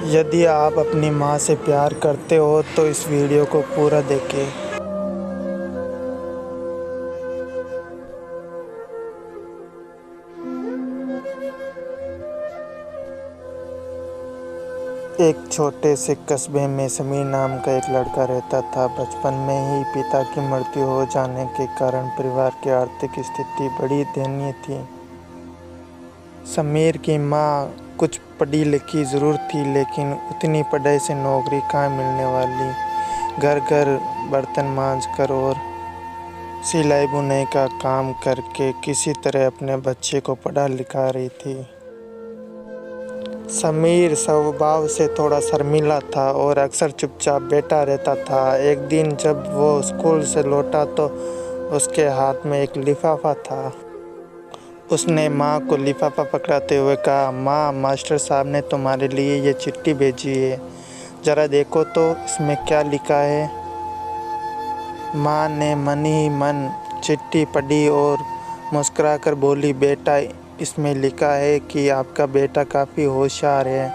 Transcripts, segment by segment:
यदि आप अपनी माँ से प्यार करते हो तो इस वीडियो को पूरा देखें। एक छोटे से कस्बे में समीर नाम का एक लड़का रहता था। बचपन में ही पिता की मृत्यु हो जाने के कारण परिवार की आर्थिक स्थिति बड़ी दयनीय थी। समीर की माँ कुछ पढ़ी लिखी ज़रूर थी, लेकिन उतनी पढ़ाई से नौकरी कहाँ मिलने वाली। घर घर बर्तन मांजकर और सिलाई बुनाई का काम करके किसी तरह अपने बच्चे को पढ़ा लिखा रही थी। समीर स्वभाव से थोड़ा शर्मीला था और अक्सर चुपचाप बैठा रहता था। एक दिन जब वो स्कूल से लौटा तो उसके हाथ में एक लिफाफा था। उसने माँ को लिफाफा पकड़ाते हुए कहा, माँ, मास्टर साहब ने तुम्हारे लिए ये चिट्ठी भेजी है, ज़रा देखो तो इसमें क्या लिखा है। माँ ने मन ही मन चिट्ठी पढ़ी और मुस्कुराकर बोली, बेटा, इसमें लिखा है कि आपका बेटा काफ़ी होशियार है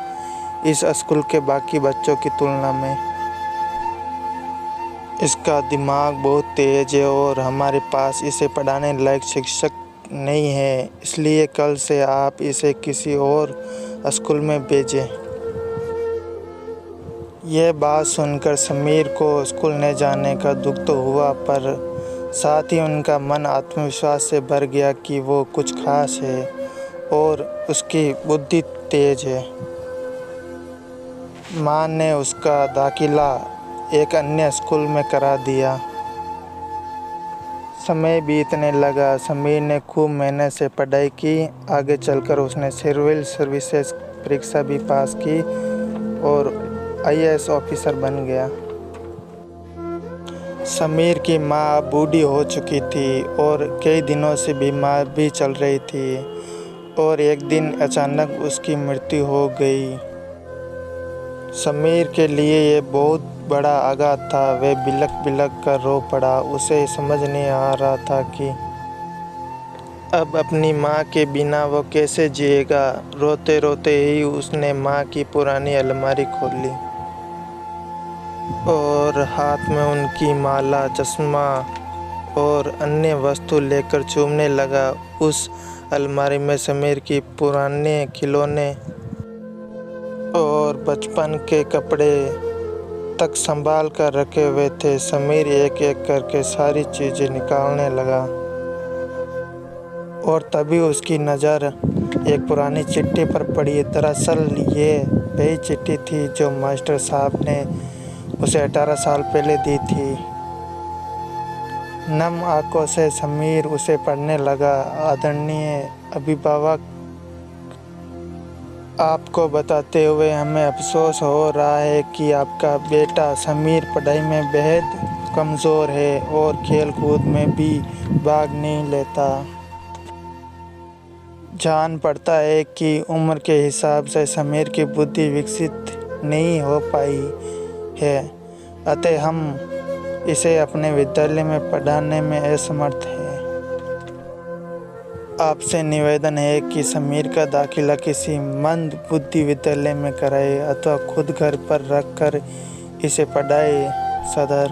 इस स्कूल के बाकी बच्चों की तुलना में। इसका दिमाग बहुत तेज़ है और हमारे पास इसे पढ़ाने लायक शिक्षक नहीं है, इसलिए कल से आप इसे किसी और स्कूल में भेजें। यह बात सुनकर समीर को स्कूल न जाने का दुख तो हुआ, पर साथ ही उनका मन आत्मविश्वास से भर गया कि वो कुछ खास है और उसकी बुद्धि तेज है। माँ ने उसका दाखिला एक अन्य स्कूल में करा दिया। समय बीतने लगा। समीर ने खूब मेहनत से पढ़ाई की। आगे चलकर उसने सिविल सर्विसेज परीक्षा भी पास की और IAS ऑफिसर बन गया। समीर की माँ अब बूढ़ी हो चुकी थी और कई दिनों से बीमार भी चल रही थी और एक दिन अचानक उसकी मृत्यु हो गई। समीर के लिए ये बहुत बड़ा आघात था। वह बिलख बिलख कर रो पड़ा। उसे समझ नहीं आ रहा था कि अब अपनी माँ के बिना वो कैसे जिएगा। रोते रोते ही उसने माँ की पुरानी अलमारी खोली और हाथ में उनकी माला, चश्मा और अन्य वस्तु लेकर चूमने लगा। उस अलमारी में समीर की पुराने खिलौने और बचपन के कपड़े तक संभाल कर रखे हुए थे। समीर एक एक करके सारी चीज़ें निकालने लगा और तभी उसकी नज़र एक पुरानी चिट्ठी पर पड़ी। दरअसल ये वही चिट्ठी थी जो मास्टर साहब ने उसे 18 साल पहले दी थी। नम आंखों से समीर उसे पढ़ने लगा। आदरणीय अभिभावक, आपको बताते हुए हमें अफसोस हो रहा है कि आपका बेटा समीर पढ़ाई में बेहद कमज़ोर है और खेल कूद में भी भाग नहीं लेता। जान पड़ता है कि उम्र के हिसाब से समीर की बुद्धि विकसित नहीं हो पाई है, अतः हम इसे अपने विद्यालय में पढ़ाने में असमर्थ हैं। आपसे निवेदन है कि समीर का दाखिला किसी मंद बुद्धि विद्यालय में कराए अथवा खुद घर पर रख कर इसे पढ़ाए। सदर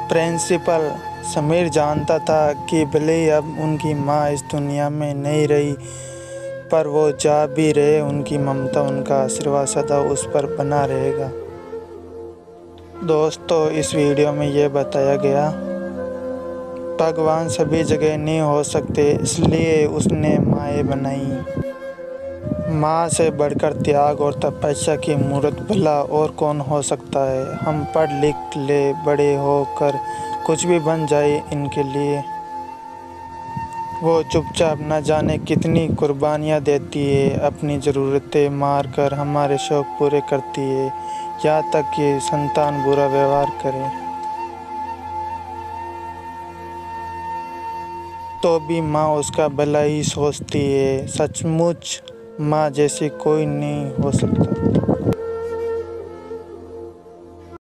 प्रिंसिपल। समीर जानता था कि भले ही अब उनकी माँ इस दुनिया में नहीं रही, पर वो जा भी रहे, उनकी ममता, उनका आशीर्वाद सदा उस पर बना रहेगा। दोस्तों, इस वीडियो में ये बताया गया, भगवान सभी जगह नहीं हो सकते, इसलिए उसने माएँ बनाई। माँ से बढ़कर त्याग और तपस्या की मूर्त भला और कौन हो सकता है। हम पढ़ लिख ले, बड़े होकर कुछ भी बन जाए इनके लिए। वो चुपचाप न जाने कितनी कुर्बानियाँ देती है, अपनी ज़रूरतें मार कर हमारे शौक़ पूरे करती है, यहाँ तक कि संतान बुरा व्यवहार करे तो भी माँ उसका भला ही सोचती है। सचमुच माँ जैसी कोई नहीं हो सकता।